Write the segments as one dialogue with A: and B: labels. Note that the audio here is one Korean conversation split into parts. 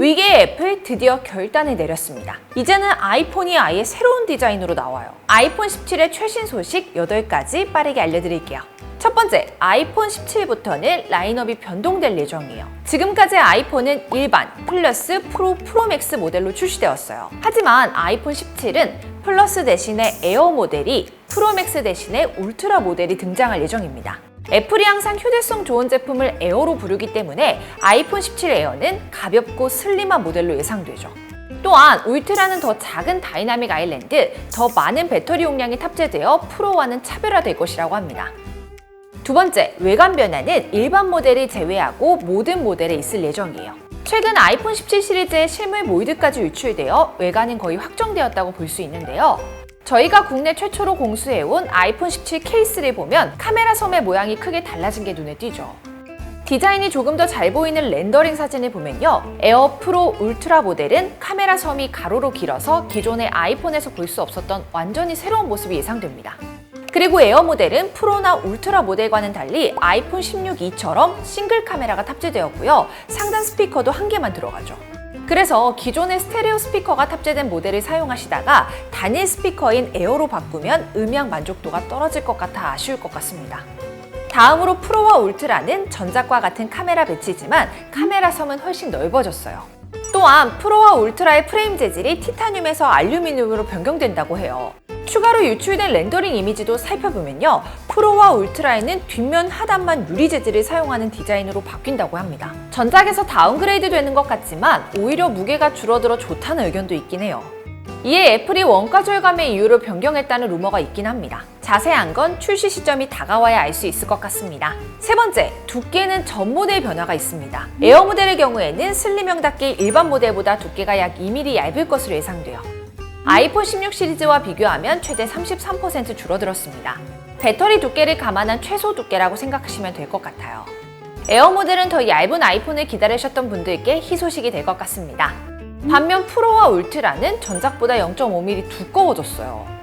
A: 위기의 애플 드디어 결단을 내렸습니다. 이제는 아이폰이 아예 새로운 디자인으로 나와요. 아이폰 17의 최신 소식 8가지 빠르게 알려드릴게요. 첫 번째, 아이폰 17부터는 라인업이 변동될 예정이에요. 지금까지 아이폰은 일반, 플러스, 프로, 프로맥스 모델로 출시되었어요. 하지만 아이폰 17은 플러스 대신에 에어 모델이, 프로맥스 대신에 울트라 모델이 등장할 예정입니다. 애플이 항상 휴대성 좋은 제품을 에어로 부르기 때문에 아이폰 17 에어는 가볍고 슬림한 모델로 예상되죠. 또한 울트라는 더 작은 다이나믹 아일랜드, 더 많은 배터리 용량이 탑재되어 프로와는 차별화될 것이라고 합니다. 두 번째, 외관 변화는 일반 모델을 제외하고 모든 모델에 있을 예정이에요. 최근 아이폰 17 시리즈의 실물 몰드까지 유출되어 외관은 거의 확정되었다고 볼 수 있는데요. 저희가 국내 최초로 공수해온 아이폰 17 케이스를 보면 카메라 섬의 모양이 크게 달라진 게 눈에 띄죠. 디자인이 조금 더 잘 보이는 렌더링 사진을 보면요. 에어 프로 울트라 모델은 카메라 섬이 가로로 길어서 기존의 아이폰에서 볼 수 없었던 완전히 새로운 모습이 예상됩니다. 그리고 에어 모델은 프로나 울트라 모델과는 달리 아이폰 16E처럼 싱글 카메라가 탑재되었고요. 상단 스피커도 한 개만 들어가죠. 그래서 기존의 스테레오 스피커가 탑재된 모델을 사용하시다가 단일 스피커인 에어로 바꾸면 음향 만족도가 떨어질 것 같아 아쉬울 것 같습니다. 다음으로 프로와 울트라는 전작과 같은 카메라 배치지만 카메라 섬은 훨씬 넓어졌어요. 또한 프로와 울트라의 프레임 재질이 티타늄에서 알루미늄으로 변경된다고 해요. 추가로 유출된 렌더링 이미지도 살펴보면요. 프로와 울트라에는 뒷면 하단만 유리 재질을 사용하는 디자인으로 바뀐다고 합니다. 전작에서 다운그레이드 되는 것 같지만 오히려 무게가 줄어들어 좋다는 의견도 있긴 해요. 이에 애플이 원가 절감의 이유로 변경했다는 루머가 있긴 합니다. 자세한 건 출시 시점이 다가와야 알 수 있을 것 같습니다. 세 번째, 두께는 전 모델 변화가 있습니다. 에어 모델의 경우에는 슬림형답게 일반 모델보다 두께가 약 2mm 얇을 것으로 예상돼요. 아이폰 16 시리즈와 비교하면 최대 33% 줄어들었습니다. 배터리 두께를 감안한 최소 두께라고 생각하시면 될 것 같아요. 에어 모델은 더 얇은 아이폰을 기다리셨던 분들께 희소식이 될 것 같습니다. 반면 프로와 울트라는 전작보다 0.5mm 두꺼워졌어요.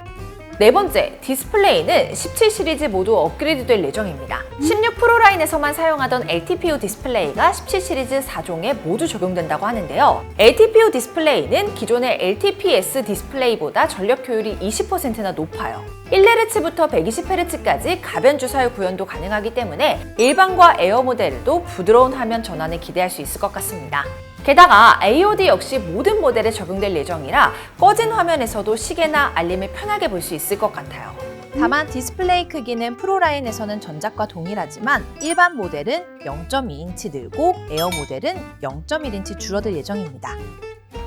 A: 네 번째, 디스플레이는 17 시리즈 모두 업그레이드 될 예정입니다. 16 프로 라인에서만 사용하던 LTPO 디스플레이가 17 시리즈 4종에 모두 적용된다고 하는데요. LTPO 디스플레이는 기존의 LTPS 디스플레이보다 전력 효율이 20%나 높아요. 1Hz부터 120Hz까지 가변 주사율 구현도 가능하기 때문에 일반과 에어 모델도 부드러운 화면 전환을 기대할 수 있을 것 같습니다. 게다가 AOD 역시 모든 모델에 적용될 예정이라 꺼진 화면에서도 시계나 알림을 편하게 볼 수 있을 것 같아요.
B: 다만 디스플레이 크기는 프로 라인에서는 전작과 동일하지만 일반 모델은 0.2인치 늘고 에어 모델은 0.1인치 줄어들 예정입니다.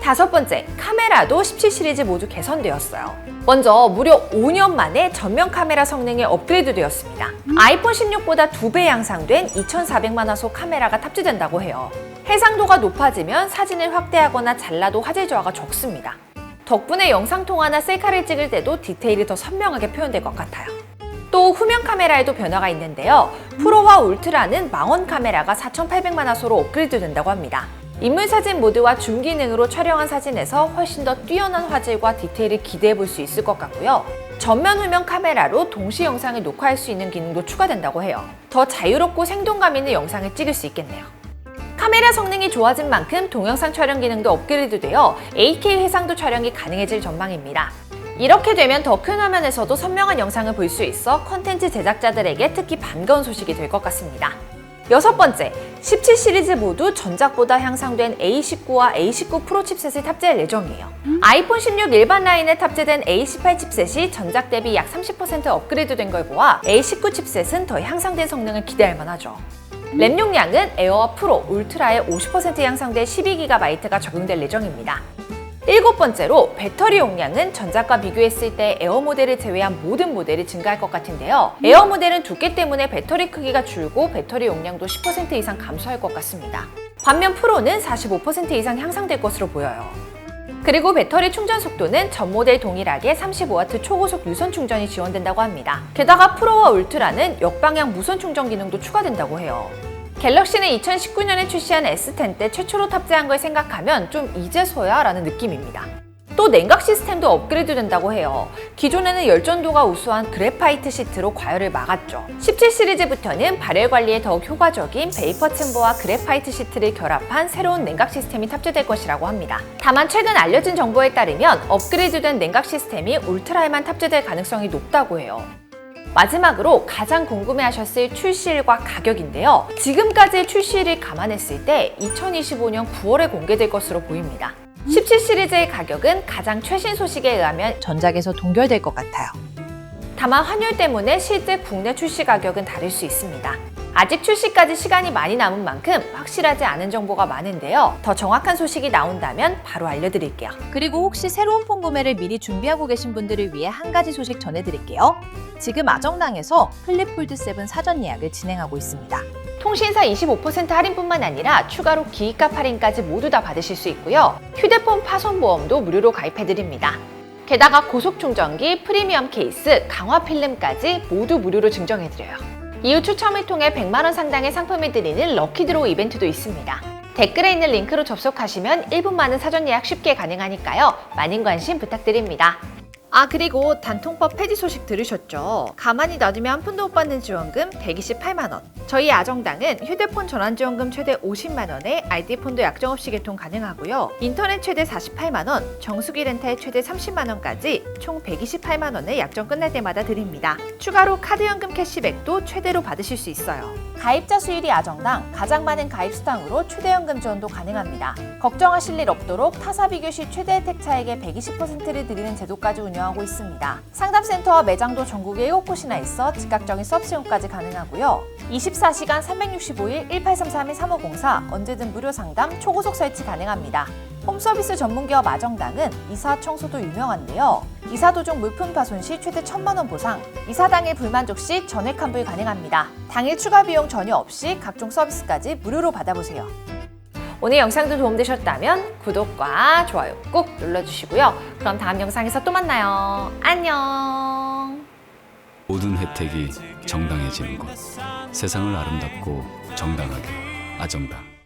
A: 다섯 번째, 카메라도 17 시리즈 모두 개선되었어요. 먼저 무려 5년 만에 전면 카메라 성능이 업그레이드 되었습니다. 아이폰 16보다 2배 향상된 2400만 화소 카메라가 탑재된다고 해요. 해상도가 높아지면 사진을 확대하거나 잘라도 화질 저하가 적습니다. 덕분에 영상통화나 셀카를 찍을 때도 디테일이 더 선명하게 표현될 것 같아요. 또 후면 카메라에도 변화가 있는데요. 프로와 울트라는 망원 카메라가 4800만 화소로 업그레이드 된다고 합니다. 인물 사진 모드와 줌 기능으로 촬영한 사진에서 훨씬 더 뛰어난 화질과 디테일을 기대해 볼 수 있을 것 같고요. 전면 후면 카메라로 동시 영상을 녹화할 수 있는 기능도 추가된다고 해요. 더 자유롭고 생동감 있는 영상을 찍을 수 있겠네요. 카메라 성능이 좋아진 만큼 동영상 촬영 기능도 업그레이드되어 8K 해상도 촬영이 가능해질 전망입니다. 이렇게 되면 더 큰 화면에서도 선명한 영상을 볼 수 있어 컨텐츠 제작자들에게 특히 반가운 소식이 될 것 같습니다. 여섯 번째, 17 시리즈 모두 전작보다 향상된 A19와 A19 프로 칩셋을 탑재할 예정이에요. 아이폰 16 일반 라인에 탑재된 A18 칩셋이 전작 대비 약 30% 업그레이드 된 걸 보아 A19 칩셋은 더 향상된 성능을 기대할 만하죠. 램 용량은 에어와 프로, 울트라에 50% 향상된 12GB가 적용될 예정입니다. 일곱 번째로 배터리 용량은 전작과 비교했을 때 에어 모델을 제외한 모든 모델이 증가할 것 같은데요. 에어 모델은 두께 때문에 배터리 크기가 줄고 배터리 용량도 10% 이상 감소할 것 같습니다. 반면 프로는 45% 이상 향상될 것으로 보여요. 그리고 배터리 충전 속도는 전 모델 동일하게 35W 초고속 유선 충전이 지원된다고 합니다. 게다가 프로와 울트라는 역방향 무선 충전 기능도 추가된다고 해요. 갤럭시는 2019년에 출시한 S10 때 최초로 탑재한 걸 생각하면 좀 이제서야 라는 느낌입니다. 또 냉각 시스템도 업그레이드 된다고 해요. 기존에는 열전도가 우수한 그래파이트 시트로 과열을 막았죠. 17 시리즈부터는 발열 관리에 더욱 효과적인 베이퍼 챔버와 그래파이트 시트를 결합한 새로운 냉각 시스템이 탑재될 것이라고 합니다. 다만 최근 알려진 정보에 따르면 업그레이드된 냉각 시스템이 울트라에만 탑재될 가능성이 높다고 해요. 마지막으로 가장 궁금해하셨을 출시일과 가격인데요. 지금까지의 출시일을 감안했을 때 2025년 9월에 공개될 것으로 보입니다. 17 시리즈의 가격은 가장 최신 소식에 의하면
B: 전작에서 동결될 것 같아요.
A: 다만 환율 때문에 실제 국내 출시 가격은 다를 수 있습니다. 아직 출시까지 시간이 많이 남은 만큼 확실하지 않은 정보가 많은데요. 더 정확한 소식이 나온다면 바로 알려드릴게요.
B: 그리고 혹시 새로운 폰 구매를 미리 준비하고 계신 분들을 위해 한 가지 소식 전해드릴게요. 지금 아정당에서 플립 폴드 7 사전 예약을 진행하고 있습니다.
A: 통신사 25% 할인뿐만 아니라 추가로 기기값 할인까지 모두 다 받으실 수 있고요. 휴대폰 파손 보험도 무료로 가입해드립니다. 게다가 고속 충전기, 프리미엄 케이스, 강화 필름까지 모두 무료로 증정해드려요. 이후 추첨을 통해 100만 원 상당의 상품을 드리는 럭키드로우 이벤트도 있습니다. 댓글에 있는 링크로 접속하시면 1분만은 사전 예약 쉽게 가능하니까요. 많은 관심 부탁드립니다. 그리고 단통법 폐지 소식 들으셨죠? 가만히 놔두면 한 푼도 못 받는 지원금 128만 원. 저희 아정당은 휴대폰 전환지원금 최대 50만 원에 RD폰도 약정 없이 개통 가능하고요. 인터넷 최대 48만 원, 정수기 렌탈 최대 30만 원까지 총 128만 원을 약정 끝날 때마다 드립니다. 추가로 카드연금 캐시백도 최대로 받으실 수 있어요. 가입자 수율이 아정당 가장 많은 가입 수당으로 최대연금 지원도 가능합니다. 걱정하실 일 없도록 타사 비교 시 최대 혜택 차액의 120%를 드리는 제도까지 운영하고 있습니다. 상담센터와 매장도 전국에 7곳이나 있어 즉각적인 서비스용까지 가능하고요. 24시간 365일 1833-3504 언제든 무료 상담, 초고속 설치 가능합니다. 홈서비스 전문기업 아정당은 이사 청소도 유명한데요. 이사 도중 물품 파손 시 최대 1,000만 원 보상, 이사 당일 불만족 시 전액 환불 가능합니다. 당일 추가 비용 전혀 없이 각종 서비스까지 무료로 받아보세요. 오늘 영상도 도움되셨다면 구독과 좋아요 꼭 눌러주시고요. 그럼 다음 영상에서 또 만나요. 안녕.
C: 모든 혜택이 정당해지는 곳. 세상을 아름답고 정당하게 아정당.